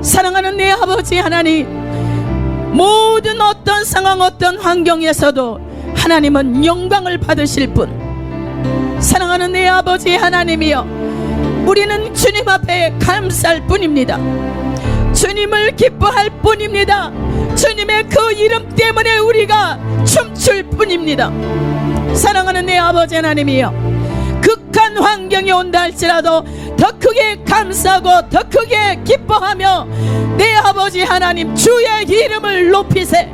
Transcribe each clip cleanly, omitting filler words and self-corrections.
사랑하는 내 아버지 하나님, 모든 어떤 상황 어떤 환경에서도 하나님은 영광을 받으실 분. 사랑하는 내 아버지 하나님이여, 우리는 주님 앞에 감사할 뿐입니다. 주님을 기뻐할 뿐입니다. 주님의 그 이름 때문에 우리가 춤출 뿐입니다. 사랑하는 내 아버지 하나님이여, 극한 환경이 온다 할지라도 더 크게 감사하고 더 크게 기뻐하며 내 아버지 하나님 주의 이름을 높이세.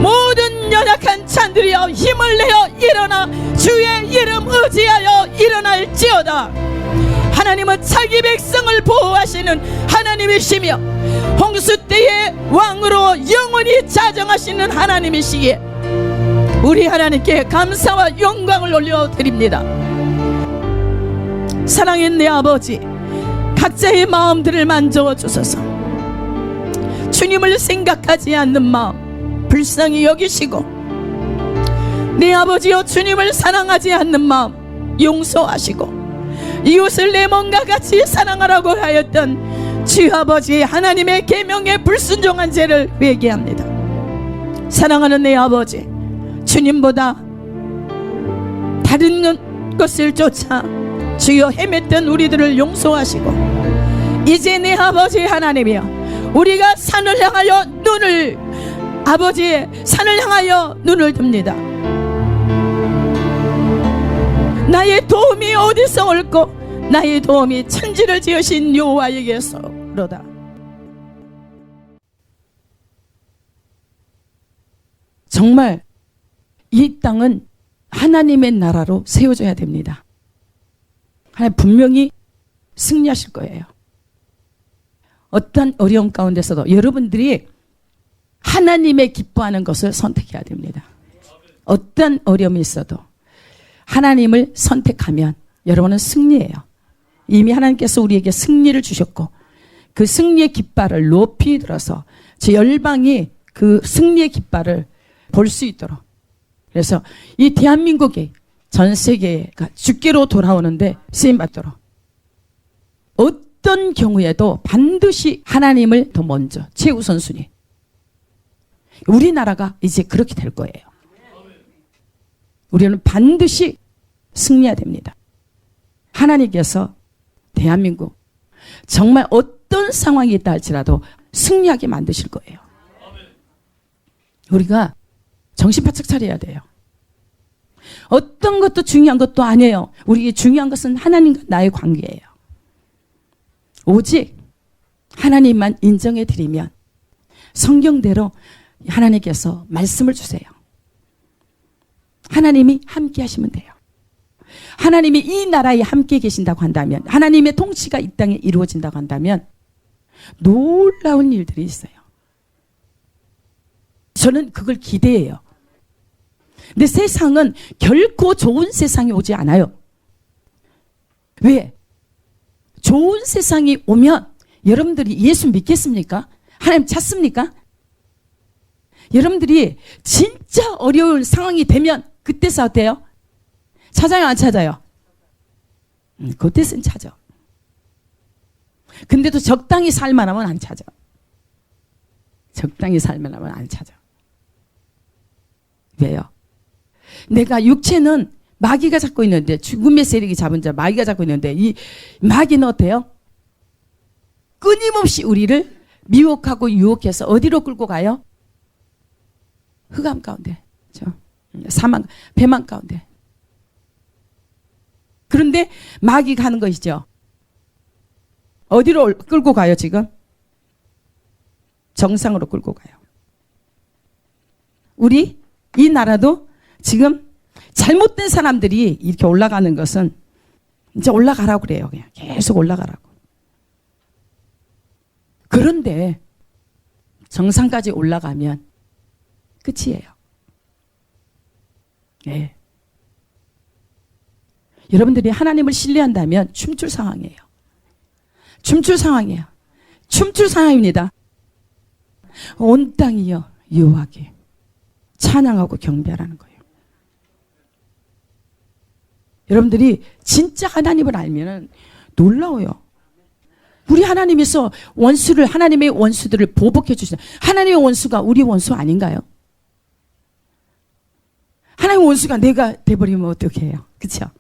모든 연약한 잔들이여 힘을 내어 일어나 주의 이름 의지하여 일어날지어다. 하나님은 자기 백성을 보호하시는 하나님이시며 홍수 때의 왕으로 영원히 자정하시는 하나님이시기에 우리 하나님께 감사와 영광을 올려드립니다. 사랑의 내 아버지, 각자의 마음들을 만져 주소서. 주님을 생각하지 않는 마음 불쌍히 여기시고, 내 아버지여 주님을 사랑하지 않는 마음 용서하시고, 이웃을 내 몸과 같이 사랑하라고 하였던 주 아버지 하나님의 계명에 불순종한 죄를 회개합니다. 사랑하는 내 아버지, 주님보다 다른 것을 쫓아 주여 헤맸던 우리들을 용서하시고, 이제 내 아버지 하나님이여, 우리가 산을 향하여 눈을, 아버지의 산을 향하여 눈을 듭니다. 나의 도움이 어디서 올꼬? 나의 도움이 천지를 지으신 여호와에게서로다. 정말 이 땅은 하나님의 나라로 세워져야 됩니다. 하나님 분명히 승리하실 거예요. 어떤 어려움 가운데서도 여러분들이 하나님의 기뻐하는 것을 선택해야 됩니다. 어떤 어려움이 있어도 하나님을 선택하면 여러분은 승리해요. 이미 하나님께서 우리에게 승리를 주셨고, 그 승리의 깃발을 높이 들어서 저 열방이 그 승리의 깃발을 볼 수 있도록, 그래서 이 대한민국이 전 세계가 주께로 돌아오는데 쓰임받도록, 어떤 경우에도 반드시 하나님을 더 먼저 최우선순위, 우리나라가 이제 그렇게 될 거예요. 우리는 반드시 승리해야 됩니다. 하나님께서 대한민국 정말 어떤 상황이 있다 할지라도 승리하게 만드실 거예요. 우리가 정신 바짝 차려야 돼요. 어떤 것도 중요한 것도 아니에요. 우리에게 중요한 것은 하나님과 나의 관계예요. 오직 하나님만 인정해 드리면 성경대로 하나님께서 말씀을 주세요. 하나님이 함께 하시면 돼요. 하나님이 이 나라에 함께 계신다고 한다면, 하나님의 통치가 이 땅에 이루어진다고 한다면 놀라운 일들이 있어요. 저는 그걸 기대해요. 근데 세상은 결코 좋은 세상이 오지 않아요. 왜? 좋은 세상이 오면 여러분들이 예수 믿겠습니까? 하나님 찾습니까? 여러분들이 진짜 어려운 상황이 되면 그때서 어때요? 찾아요, 안 찾아요? 그때서는 찾아. 근데도 적당히 살만 하면 안 찾아. 적당히 살만 하면 안 찾아. 왜요? 내가 육체는 마귀가 잡고 있는데, 죽음의 세력이 잡은 자 마귀가 잡고 있는데, 이 마귀는 어때요? 끊임없이 우리를 미혹하고 유혹해서 어디로 끌고 가요? 흑암 가운데, 사망, 배망 가운데. 그런데 마귀가 하는 것이죠. 어디로 끌고 가요 지금? 정상으로 끌고 가요. 우리 이 나라도 지금 잘못된 사람들이 이렇게 올라가는 것은 이제 올라가라고 그래요. 그냥 계속 올라가라고. 그런데 정상까지 올라가면 끝이에요. 네. 여러분들이 하나님을 신뢰한다면 춤출 상황이에요. 춤출 상황이에요. 춤출 상황입니다. 온 땅이여 여호와께 찬양하고 경배하라는 거예요. 여러분들이 진짜 하나님을 알면 놀라워요. 우리 하나님께서 하나님의 원수들을 보복해 주시다. 하나님의 원수가 우리 원수 아닌가요? 하나님의 원수가 내가 돼버리면 어떻게 해요? 그렇죠?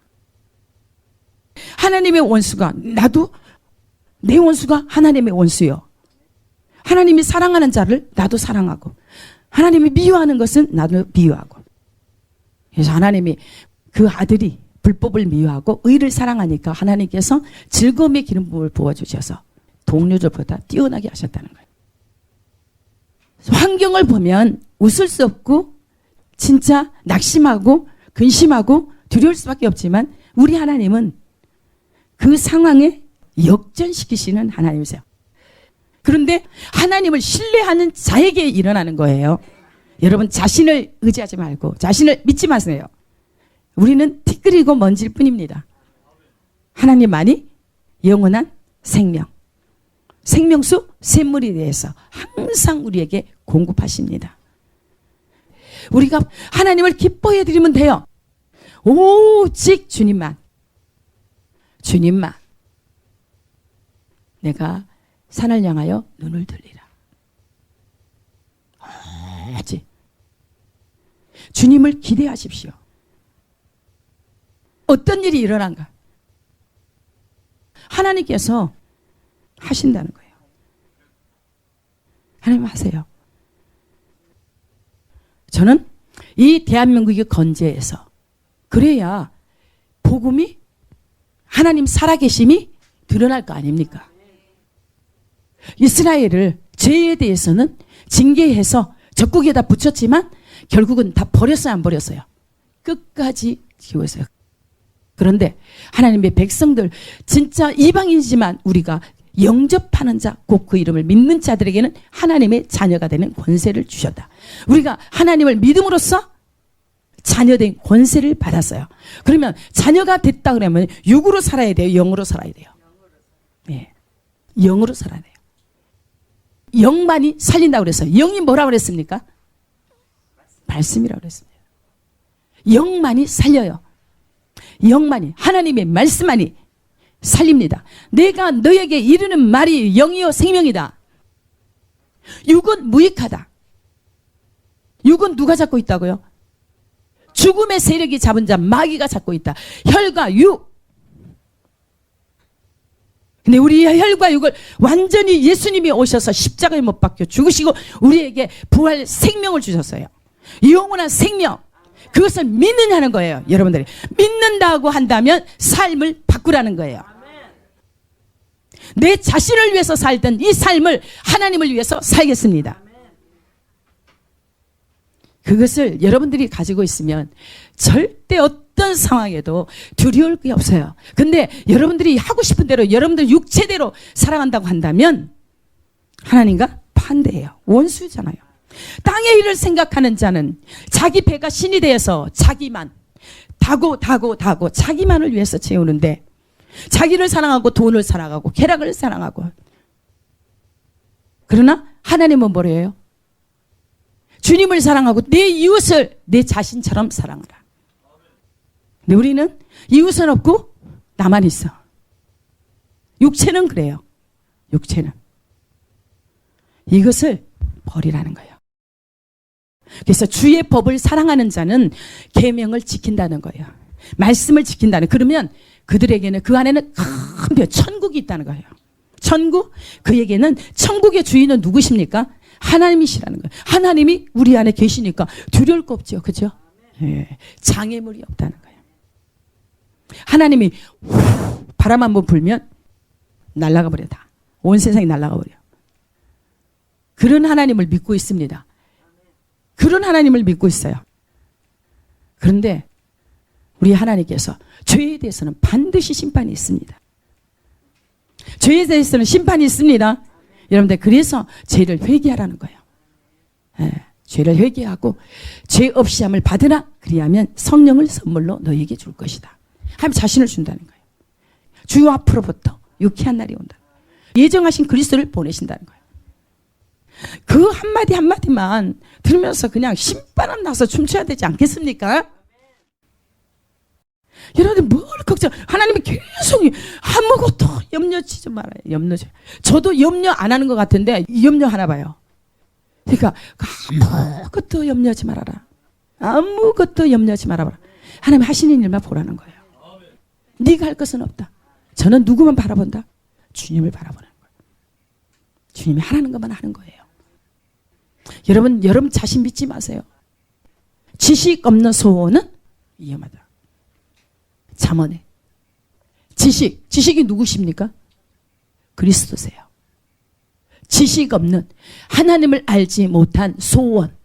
하나님의 원수가 내 원수가 하나님의 원수요. 하나님이 사랑하는 자를 나도 사랑하고, 하나님이 미워하는 것은 나도 미워하고. 그래서 하나님이 그 아들이 불법을 미워하고 의를 사랑하니까 하나님께서 즐거움의 기름부음을 부어주셔서 동료들보다 뛰어나게 하셨다는 거예요. 환경을 보면 웃을 수 없고 진짜 낙심하고 근심하고 두려울 수밖에 없지만 우리 하나님은 그 상황에 역전시키시는 하나님이세요. 그런데 하나님을 신뢰하는 자에게 일어나는 거예요. 여러분 자신을 의지하지 말고 자신을 믿지 마세요. 우리는 티끌이고 먼지일 뿐입니다. 하나님만이 영원한 생명, 생명수 샘물에 대해서 항상 우리에게 공급하십니다. 우리가 하나님을 기뻐해 드리면 돼요. 오직 주님만 내가 산을 향하여 눈을 들리라. 오직 주님을 기대하십시오. 어떤 일이 일어난가? 하나님께서 하신다는 거예요. 하나님 하세요. 저는 이 대한민국의 건재에서 그래야 복음이 하나님 살아계심이 드러날 거 아닙니까? 이스라엘을 죄에 대해서는 징계해서 적국에다 붙였지만 결국은 다 버렸어요, 안 버렸어요? 끝까지 지웠어요. 그런데 하나님의 백성들 진짜 이방인이지만 우리가 영접하는 자, 곧 그 이름을 믿는 자들에게는 하나님의 자녀가 되는 권세를 주셨다. 우리가 하나님을 믿음으로써 자녀된 권세를 받았어요. 그러면 자녀가 됐다 그러면 육으로 살아야 돼요? 영으로 살아야 돼요? 네. 영으로 살아야 돼요. 영만이 살린다고 그랬어요. 영이 뭐라고 그랬습니까? 말씀이라고 그랬습니다. 영만이 살려요. 영만이, 하나님의 말씀만이 살립니다. 내가 너에게 이르는 말이 영이요 생명이다. 육은 무익하다. 육은 누가 잡고 있다고요? 죽음의 세력이 잡은 자 마귀가 잡고 있다. 혈과 육. 근데 우리 혈과 육을 완전히 예수님이 오셔서 십자가에 못 박혀 죽으시고 우리에게 부활 생명을 주셨어요. 영원한 생명. 그것을 믿느냐는 거예요. 여러분들이 믿는다고 한다면 삶을 바꾸라는 거예요. 내 자신을 위해서 살던 이 삶을 하나님을 위해서 살겠습니다. 그것을 여러분들이 가지고 있으면 절대 어떤 상황에도 두려울 게 없어요. 근데 여러분들이 하고 싶은 대로 여러분들 육체대로 살아간다고 한다면 하나님과 반대예요. 원수잖아요. 땅의 일을 생각하는 자는 자기 배가 신이 되어서 자기만 다고 자기만을 위해서 채우는데 자기를 사랑하고 돈을 사랑하고 쾌락을 사랑하고 그러나 하나님은 뭐래요? 주님을 사랑하고 내 이웃을 내 자신처럼 사랑하라. 근데 우리는 이웃은 없고 나만 있어. 육체는 그래요. 육체는. 이것을 버리라는 거예요. 그래서 주의 법을 사랑하는 자는 계명을 지킨다는 거예요. 말씀을 지킨다는. 그러면 그들에게는 그 안에는 큰 별, 천국이 있다는 거예요. 천국? 그에게는 천국의 주인은 누구십니까? 하나님이시라는 거예요. 하나님이 우리 안에 계시니까 두려울 거 없죠. 그죠? 예. 장애물이 없다는 거예요. 하나님이 바람 한번 불면 날아가 버려. 다. 온 세상이 날아가 버려. 그런 하나님을 믿고 있습니다. 그런 하나님을 믿고 있어요. 그런데 우리 하나님께서 죄에 대해서는 반드시 심판이 있습니다. 죄에 대해서는 심판이 있습니다. 여러분들 그래서 죄를 회개하라는 거예요. 예, 죄를 회개하고 죄 없이 함을 받으라. 그리하면 성령을 선물로 너에게 줄 것이다. 하나님 자신을 준다는 거예요. 주 앞으로부터 유쾌한 날이 온다. 예정하신 그리스도를 보내신다는 거예요. 그 한마디 한마디만 들으면서 그냥 신바람 나서 춤춰야 되지 않겠습니까? 여러분들 뭘 걱정? 하나님이 계속 아무것도 염려치지 말아요. 염려치. 저도 염려 안 하는 것 같은데 염려하나 봐요. 그러니까 아무것도 염려하지 말아라. 아무것도 염려하지 말아라. 하나님 하시는 일만 보라는 거예요. 네가 할 것은 없다. 저는 누구만 바라본다? 주님을 바라보는 거예요. 주님이 하라는 것만 하는 거예요. 여러분 자신 믿지 마세요. 지식 없는 소원은 위험하다. 잠언에 지식이 누구십니까? 그리스도세요. 지식 없는 하나님을 알지 못한 소원.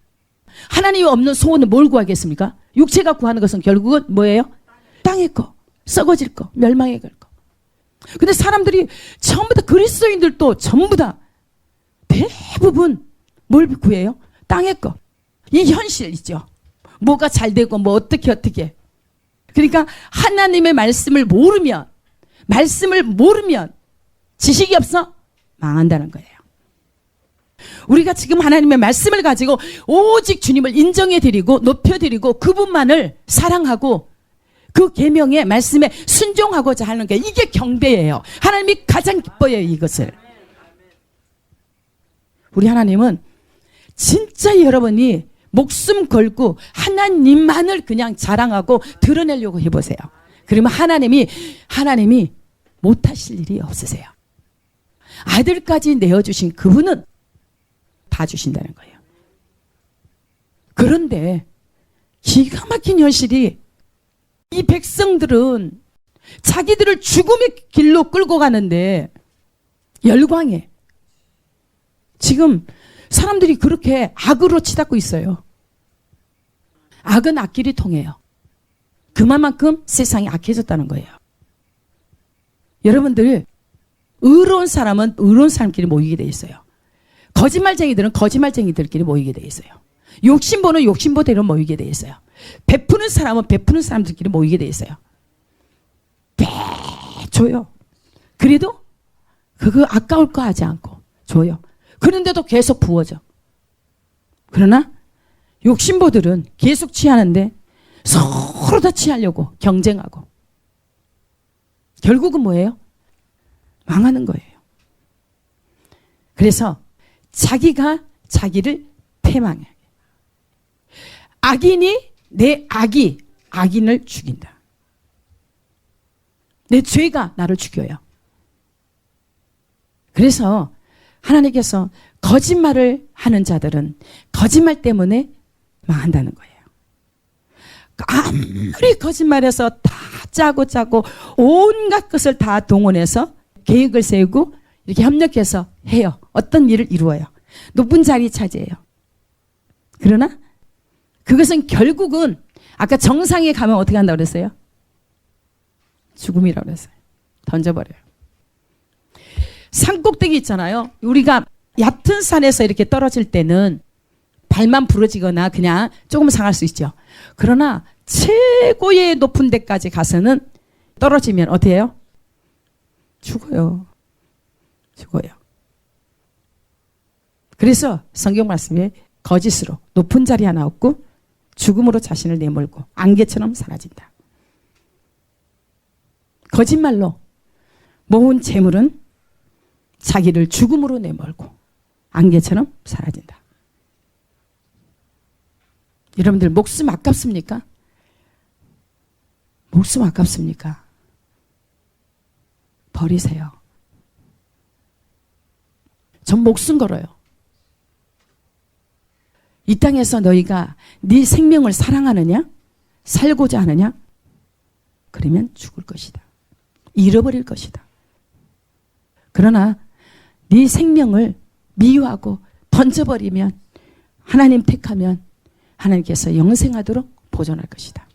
하나님이 없는 소원은 뭘 구하겠습니까? 육체가 구하는 것은 결국은 뭐예요? 땅의 거, 썩어질 거, 멸망의 걸 거. 근데 사람들이 전부 다 그리스도인들도 전부 다 대부분 뭘 구해요? 땅의 거. 이 현실이죠. 뭐가 잘 되고 뭐 어떻게. 그러니까 하나님의 말씀을 모르면 지식이 없어 망한다는 거예요. 우리가 지금 하나님의 말씀을 가지고 오직 주님을 인정해드리고 높여드리고 그분만을 사랑하고 그 계명의 말씀에 순종하고자 하는 게 이게 경배예요. 하나님이 가장 기뻐해요. 이것을. 우리 하나님은 진짜 여러분이 목숨 걸고 하나님만을 그냥 자랑하고 드러내려고 해보세요. 그러면 하나님이 못하실 일이 없으세요. 아들까지 내어주신 그분은 다 주신다는 거예요. 그런데 기가 막힌 현실이 이 백성들은 자기들을 죽음의 길로 끌고 가는데 열광해. 지금 사람들이 그렇게 악으로 치닫고 있어요. 악은 악길이 통해요. 그만큼 세상이 악해졌다는 거예요. 여러분들 의로운 사람은 의로운 사람끼리 모이게 돼 있어요. 거짓말쟁이들은 거짓말쟁이들끼리 모이게 돼 있어요. 욕심보는 욕심보대로 모이게 돼 있어요. 베푸는 사람은 베푸는 사람들끼리 모이게 돼 있어요. 줘요. 그래도 그거 아까울 거 하지 않고 줘요. 그런데도 계속 부어져. 그러나 욕심보들은 계속 취하는데 서로 다 취하려고 경쟁하고 결국은 뭐예요? 망하는 거예요. 그래서 자기가 자기를 패망해. 악인이 내 악인을 죽인다. 내 죄가 나를 죽여요. 그래서 하나님께서 거짓말을 하는 자들은 거짓말 때문에 망한다는 거예요. 아무리 거짓말해서 다 짜고 온갖 것을 다 동원해서 계획을 세우고 이렇게 협력해서 해요. 어떤 일을 이루어요. 높은 자리 차지해요. 그러나 그것은 결국은 아까 정상에 가면 어떻게 한다고 그랬어요? 죽음이라고 그랬어요. 던져버려요. 산꼭대기 있잖아요. 우리가 얕은 산에서 이렇게 떨어질 때는 발만 부러지거나 그냥 조금 상할 수 있죠. 그러나 최고의 높은 데까지 가서는 떨어지면 어떻게 해요? 죽어요. 그래서 성경 말씀에 거짓으로 높은 자리 하나 얻고 죽음으로 자신을 내몰고 안개처럼 사라진다. 거짓말로 모은 재물은 자기를 죽음으로 내몰고 안개처럼 사라진다. 여러분들 목숨 아깝습니까? 목숨 아깝습니까? 버리세요. 전 목숨 걸어요. 이 땅에서 너희가 네 생명을 사랑하느냐? 살고자 하느냐? 그러면 죽을 것이다. 잃어버릴 것이다. 그러나 네 생명을 미워하고 던져버리면 하나님 택하면 하나님께서 영생하도록 보존할 것이다.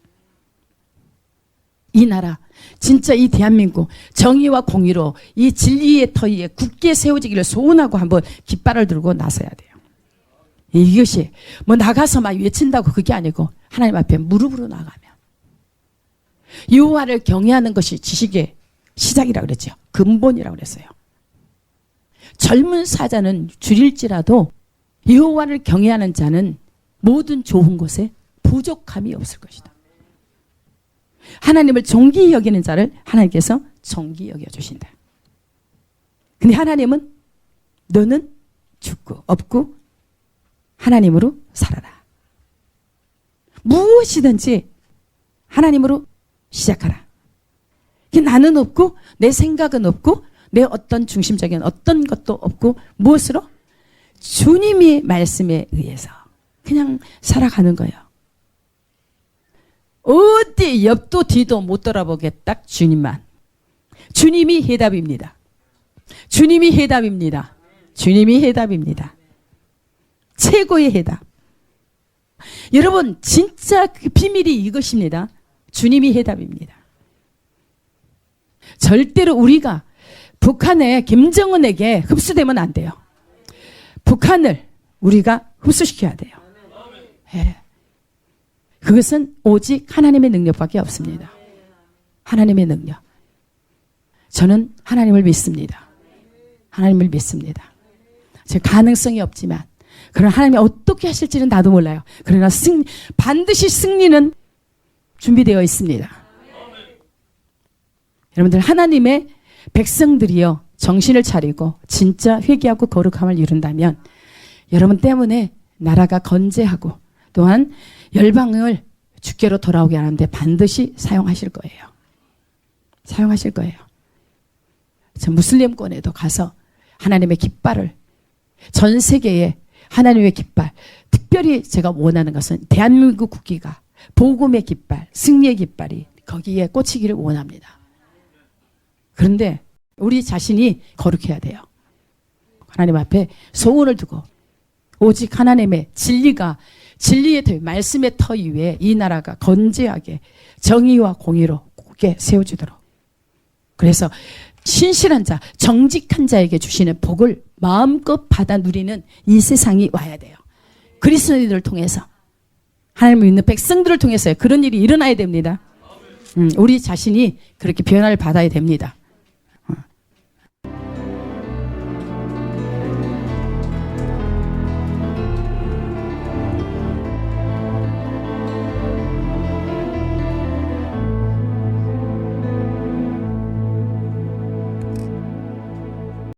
이 나라 진짜 이 대한민국 정의와 공의로 이 진리의 터 위에 굳게 세워지기를 소원하고 한번 깃발을 들고 나서야 돼요. 이것이 뭐 나가서 막 외친다고 그게 아니고 하나님 앞에 무릎으로 나가면 여호와를 경외하는 것이 지식의 시작이라고 그랬죠. 근본이라고 그랬어요. 젊은 사자는 줄일지라도 여호와를 경외하는 자는 모든 좋은 것에 부족함이 없을 것이다. 하나님을 존귀히 여기는 자를 하나님께서 존귀히 여겨주신다. 근데 하나님은 너는 죽고 없고 하나님으로 살아라. 무엇이든지 하나님으로 시작하라. 나는 없고 내 생각은 없고 내 어떤 중심적인 어떤 것도 없고 무엇으로? 주님의 말씀에 의해서 그냥 살아가는 거예요. 어디 옆도 뒤도 못 돌아보게 딱 주님만. 주님이 해답입니다. 주님이 해답입니다. 주님이 해답입니다. 최고의 해답. 여러분 진짜 그 비밀이 이것입니다. 주님이 해답입니다. 절대로 우리가 북한의 김정은에게 흡수되면 안 돼요. 북한을 우리가 흡수시켜야 돼요. 네. 그것은 오직 하나님의 능력밖에 없습니다. 하나님의 능력. 저는 하나님을 믿습니다. 하나님을 믿습니다. 제 가능성이 없지만 그러나 하나님이 어떻게 하실지는 나도 몰라요. 그러나 반드시 승리는 준비되어 있습니다. 여러분들 하나님의 백성들이요 정신을 차리고 진짜 회개하고 거룩함을 이룬다면 여러분 때문에 나라가 건재하고 또한 열방을 주께로 돌아오게 하는데 반드시 사용하실 거예요. 사용하실 거예요. 저 무슬림권에도 가서 하나님의 깃발을 전 세계에 하나님의 깃발 특별히 제가 원하는 것은 대한민국 국기가 복음의 깃발, 승리의 깃발이 거기에 꽂히기를 원합니다. 그런데 우리 자신이 거룩해야 돼요. 하나님 앞에 소원을 두고 오직 하나님의 진리의 터, 말씀의 터 위에 이 나라가 건재하게 정의와 공의로 굳게 세워지도록. 그래서 신실한 자, 정직한 자에게 주시는 복을 마음껏 받아 누리는 이 세상이 와야 돼요. 그리스도인들을 통해서 하나님을 믿는 백성들을 통해서 그런 일이 일어나야 됩니다. 우리 자신이 그렇게 변화를 받아야 됩니다.